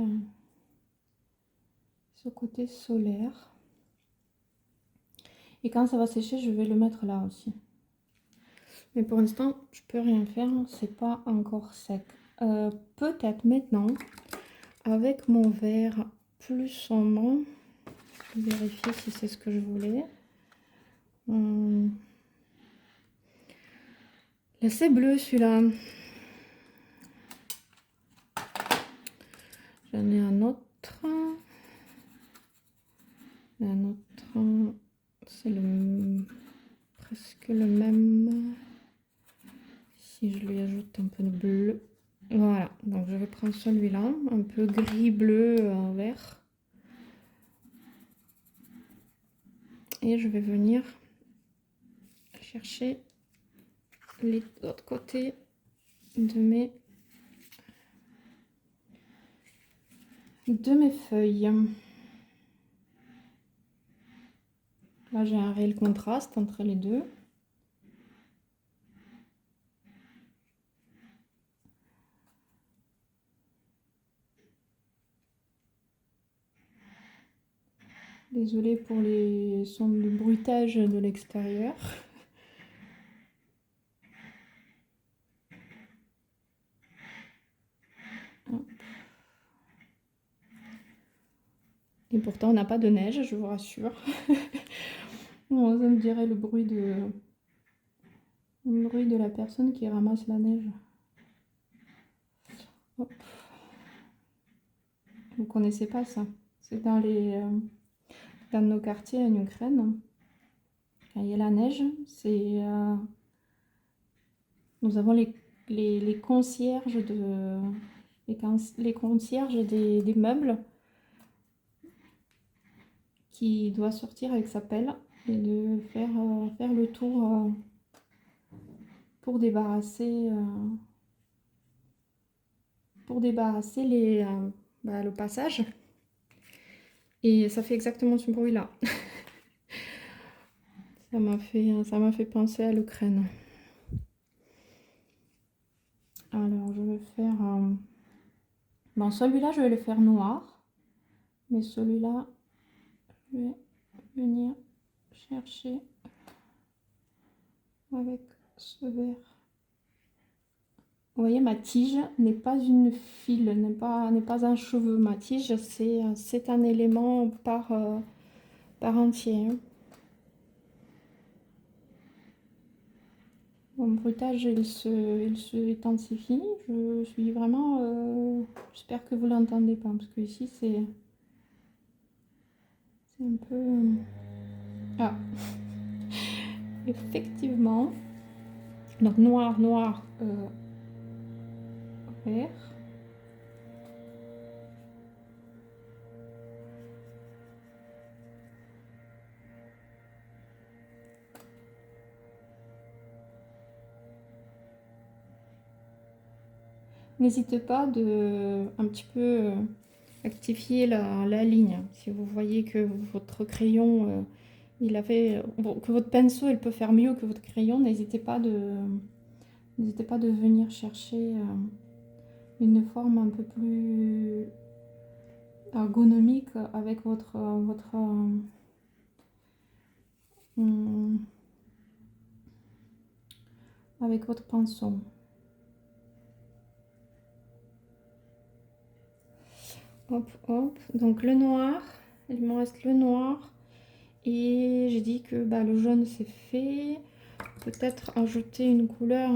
solaire. Et quand ça va sécher, je vais le mettre là aussi. Mais pour l'instant, je peux rien faire, c'est pas encore sec. peut-être maintenant, avec mon vert plus sombre, je vais vérifier si c'est ce que je voulais. C'est bleu celui-là. J'en ai un autre. Un autre. C'est presque le même. Si je lui ajoute un peu de bleu. Voilà, donc je vais prendre celui-là, un peu gris, bleu, vert. Et je vais venir chercher les autres côtés de mes feuilles. Là, j'ai un réel contraste entre les deux. Désolée pour les sons de bruitage de l'extérieur. Et pourtant, on n'a pas de neige, je vous rassure. Bon, ça me dirait le bruit de la personne qui ramasse la neige. Hop. Vous connaissez pas ça? C'est dans nos quartiers en Ukraine. Quand il y a la neige, nous avons les concierges des meubles qui doit sortir avec sa pelle et de faire le tour pour débarrasser le passage. Et ça fait exactement ce bruit-là. Ça m'a fait penser à l'Ukraine. Alors, je vais faire... Bon, celui-là, je vais le faire noir. Mais celui-là, je vais venir chercher avec ce vert. Vous voyez, ma tige n'est pas une file, n'est pas un cheveu. Ma tige, c'est un élément par entier. Mon bruitage, il se intensifie. Je suis vraiment... J'espère que vous ne l'entendez pas, parce que ici, c'est un peu... Ah, effectivement. Donc noir, vert. N'hésitez pas de un petit peu actifier la ligne. Si vous voyez que votre crayon, que votre pinceau, il peut faire mieux que votre crayon, n'hésitez pas de venir chercher une forme un peu plus ergonomique avec votre pinceau. Hop, hop. Donc le noir, il me reste le noir. Et j'ai dit que le jaune c'est fait. Peut-être ajouter une couleur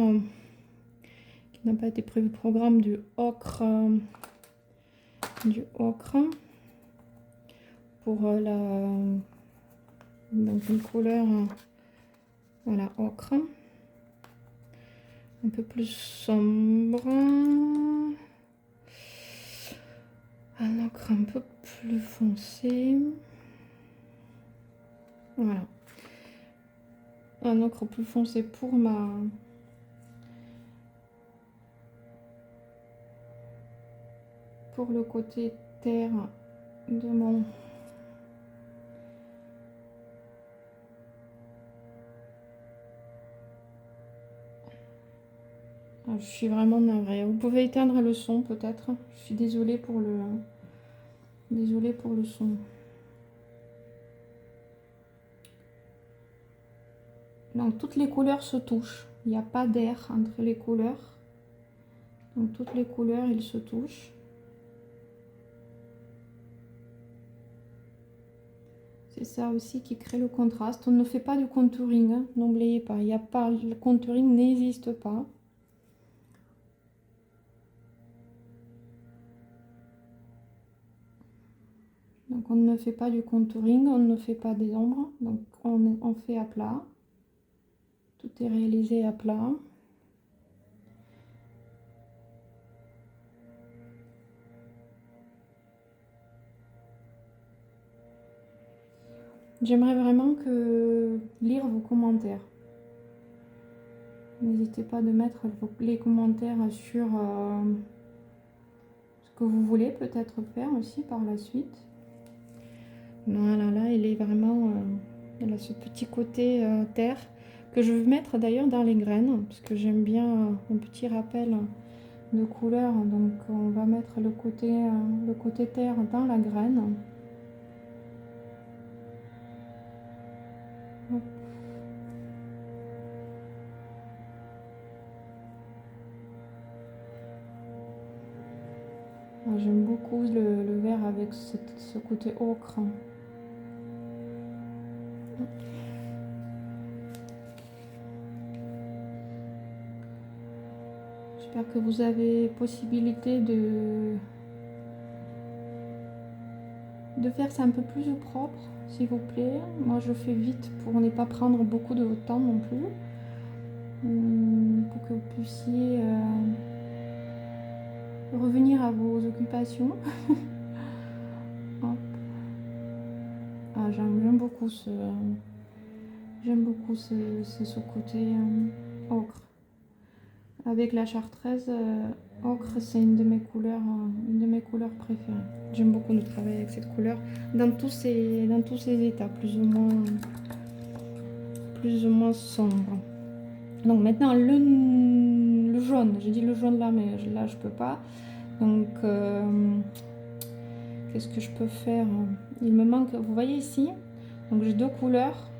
qui n'a pas été prévue au programme, du ocre. Pour donc une couleur voilà, ocre. Un peu plus sombre. Un ocre un peu plus foncé. Voilà. Un ocre plus foncé pour le côté terre de mon... Ah, je suis vraiment navrée. Vous pouvez éteindre le son peut-être. Je suis désolée pour le son. Donc toutes les couleurs se touchent. Il n'y a pas d'air entre les couleurs. Donc toutes les couleurs, ils se touchent. C'est ça aussi qui crée le contraste. On ne fait pas du contouring, hein, n'oubliez pas. Il n'y a pas, le contouring n'existe pas. Donc on ne fait pas du contouring, on ne fait pas des ombres. Donc on fait à plat. Tout est réalisé à plat. J'aimerais vraiment lire vos commentaires. N'hésitez pas de mettre les commentaires sur ce que vous voulez peut-être faire aussi par la suite. Voilà, là, il est vraiment... il a ce petit côté terre que je vais mettre d'ailleurs dans les graines parce que j'aime bien un petit rappel de couleur. Donc on va mettre le côté terre dans la graine. Hop. J'aime beaucoup le vert avec ce côté ocre. J'espère que vous avez possibilité de faire ça un peu plus propre, s'il vous plaît. Moi, je fais vite pour ne pas prendre beaucoup de votre temps non plus. Pour que vous puissiez revenir à vos occupations. Hop. Ah, j'aime beaucoup ce côté ocre. Avec la chartreuse, ocre, c'est une de mes couleurs préférées. J'aime beaucoup de travailler avec cette couleur dans tous ces états, plus ou moins sombres. Donc maintenant le jaune, j'ai dit le jaune là, mais là je peux pas. Donc qu'est-ce que je peux faire? Il me manque, vous voyez ici, donc j'ai deux couleurs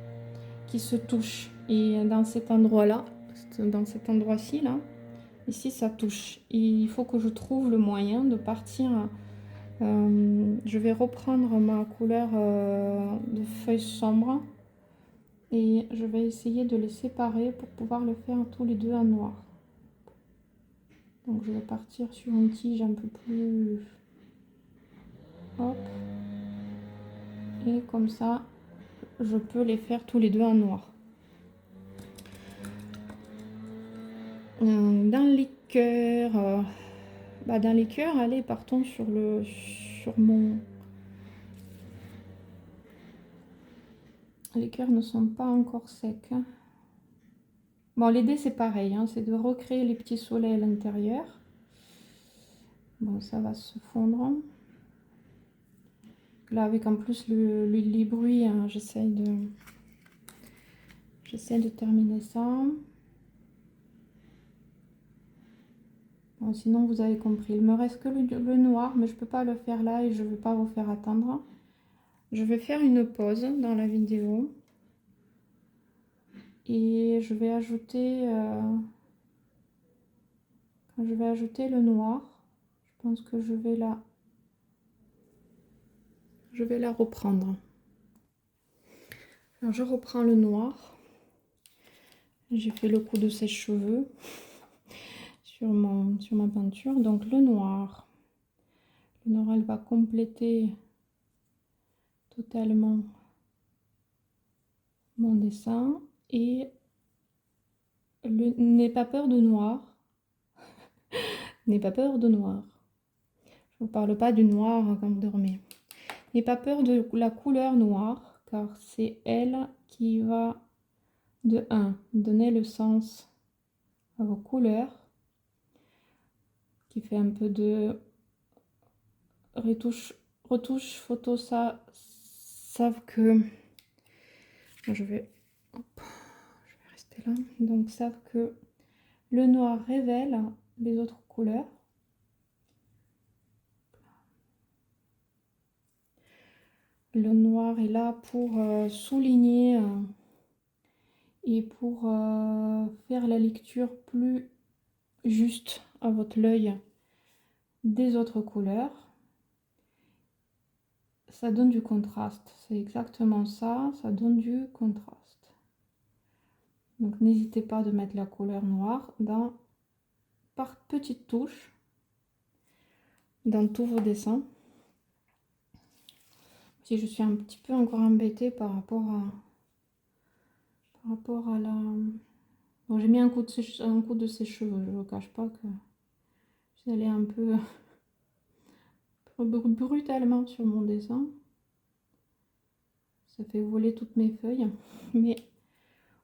qui se touchent et dans cet endroit là, dans cet endroit-ci là, ici ça touche. Et il faut que je trouve le moyen de partir. Je vais reprendre ma couleur de feuilles sombres et je vais essayer de les séparer pour pouvoir le faire tous les deux en noir. Donc je vais partir sur une tige un peu plus... Hop. Et comme ça, je peux les faire tous les deux en noir. Dans les cœurs, allez, partons sur mon... Les cœurs ne sont pas encore secs. Bon, l'idée c'est pareil, hein, c'est de recréer les petits soleils à l'intérieur. Bon, ça va se fondre. Là, avec en plus les bruits, hein, j'essaie de terminer ça. Bon, sinon, vous avez compris. Il me reste que le noir, mais je ne peux pas le faire là et je ne vais pas vous faire attendre. Je vais faire une pause dans la vidéo. Et je vais ajouter... quand je vais ajouter le noir, je pense que je vais la reprendre. Alors, je reprends le noir. J'ai fait le coup de sèche-cheveux sur ma peinture. Donc, le noir, elle va compléter totalement mon dessin. Et n'aie pas peur de noir. N'aie pas peur de noir. Je ne vous parle pas du noir quand vous dormez. N'aie pas peur de la couleur noire, car c'est elle qui va, de 1, donner le sens à vos couleurs, qui fait un peu de retouche photo, ça savent que... Je vais rester là. Donc, savent que le noir révèle les autres couleurs. Le noir est là pour souligner et pour faire la lecture plus juste à votre œil des autres couleurs. Ça donne du contraste, c'est exactement ça, ça donne du contraste. Donc n'hésitez pas de mettre la couleur noire par petites touches dans tous vos dessins. Si je suis un petit peu encore embêtée par rapport à la... Bon, j'ai mis un coup de sèche-cheveux, je ne cache pas que je suis allée un peu brutalement sur mon dessin. Ça fait voler toutes mes feuilles, mais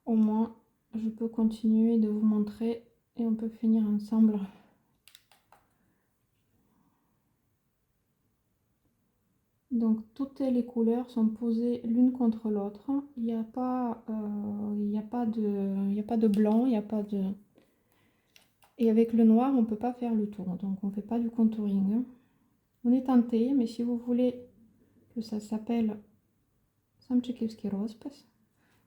au moins je peux continuer de vous montrer et on peut finir ensemble. Donc toutes les couleurs sont posées l'une contre l'autre. Il n'y a pas, il a pas de blanc, il n'y a pas de... Et avec le noir, on ne peut pas faire le tour, donc on ne fait pas du contouring, hein. On est tenté, mais si vous voulez que ça s'appelle Samczykiewski rozpis,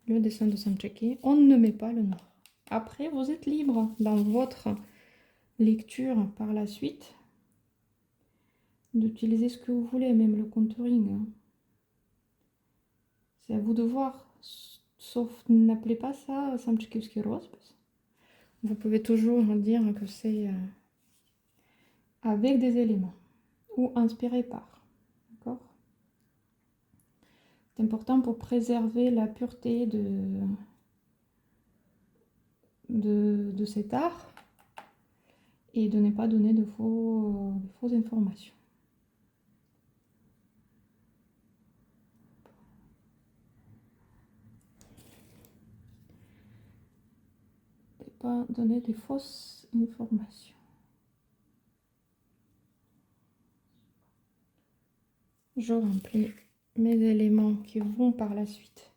le dessin de Samczyki, on ne met pas le noir. Après, vous êtes libre dans votre lecture par la suite d'utiliser ce que vous voulez, même le contouring, hein. C'est à vous de voir. Sauf n'appelez pas ça Samczykiewski rozpis. Vous pouvez toujours dire que c'est avec des éléments ou inspiré par. D'accord ? C'est important pour préserver la pureté de cet art et de ne pas donner de fausses informations. Ne pas donner des fausses informations. Je remplis mes éléments qui vont par la suite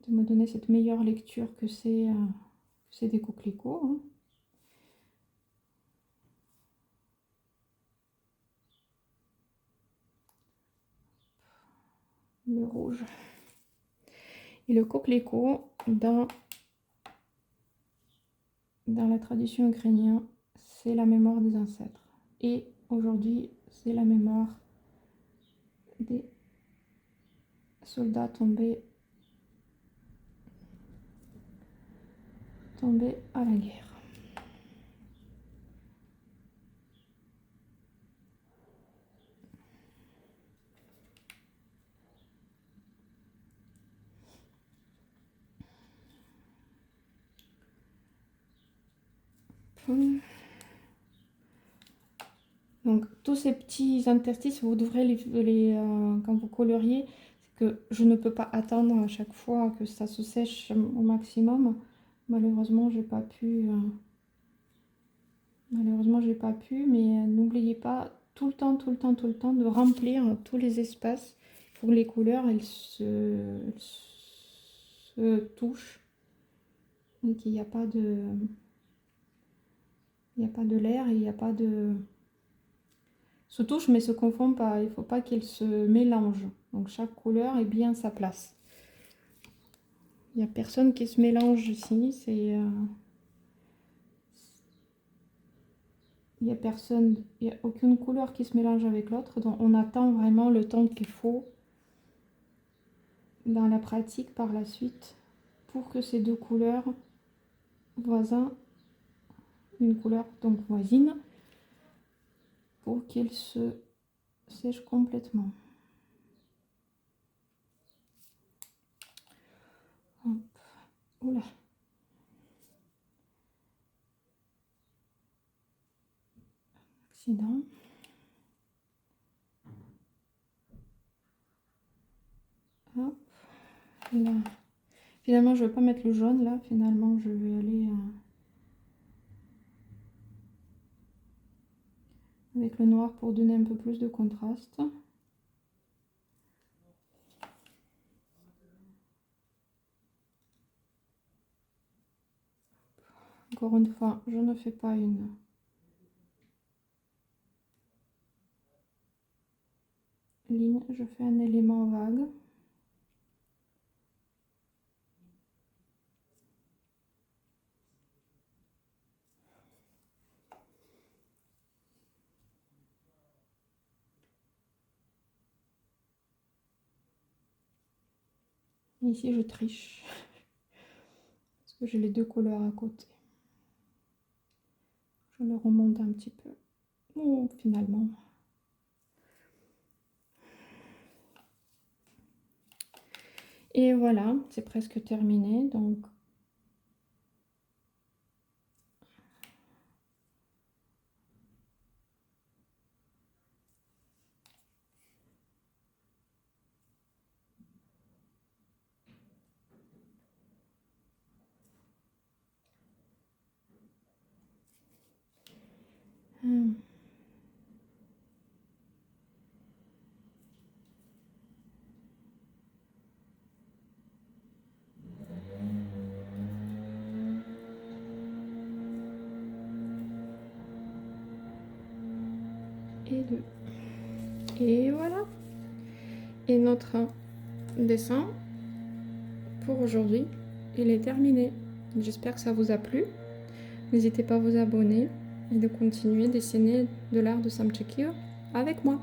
de me donner cette meilleure lecture que c'est des coquelicots, hein. Le rouge. Et le coquelicot, dans la tradition ukrainienne, c'est la mémoire des ancêtres. Et aujourd'hui, c'est la mémoire des soldats tombés à la guerre. Donc tous ces petits interstices, vous devrez quand vous coloriez, c'est que je ne peux pas attendre à chaque fois que ça se sèche au maximum. Malheureusement, j'ai pas pu. Mais n'oubliez pas tout le temps de remplir tous les espaces pour que les couleurs elles se touchent et qu'il n'y a pas de l'air et il n'y a pas de se touche mais se confond pas. Il ne faut pas qu'elles se mélangent. Donc chaque couleur est bien à sa place. Il n'y a personne qui se mélange ici. Il n'y a aucune couleur qui se mélange avec l'autre. Donc on attend vraiment le temps qu'il faut dans la pratique par la suite pour que ces deux couleurs une couleur donc voisine, pour qu'elles se sèchent complètement. Hop. Oula. Accident. Hop. Là. Finalement, je ne vais pas mettre le jaune là. Finalement, je vais aller avec le noir pour donner un peu plus de contraste. Encore une fois, je ne fais pas une ligne, je fais un élément vague. Et ici, je triche. Parce que j'ai les deux couleurs à côté. Je le remonte un petit peu. Oh, finalement. Et voilà, c'est presque terminé. Donc, et deux. Et voilà. Et notre dessin pour aujourd'hui, il est terminé. J'espère que ça vous a plu. N'hésitez pas à vous abonner et de continuer à dessiner de l'art de Samchekyr avec moi.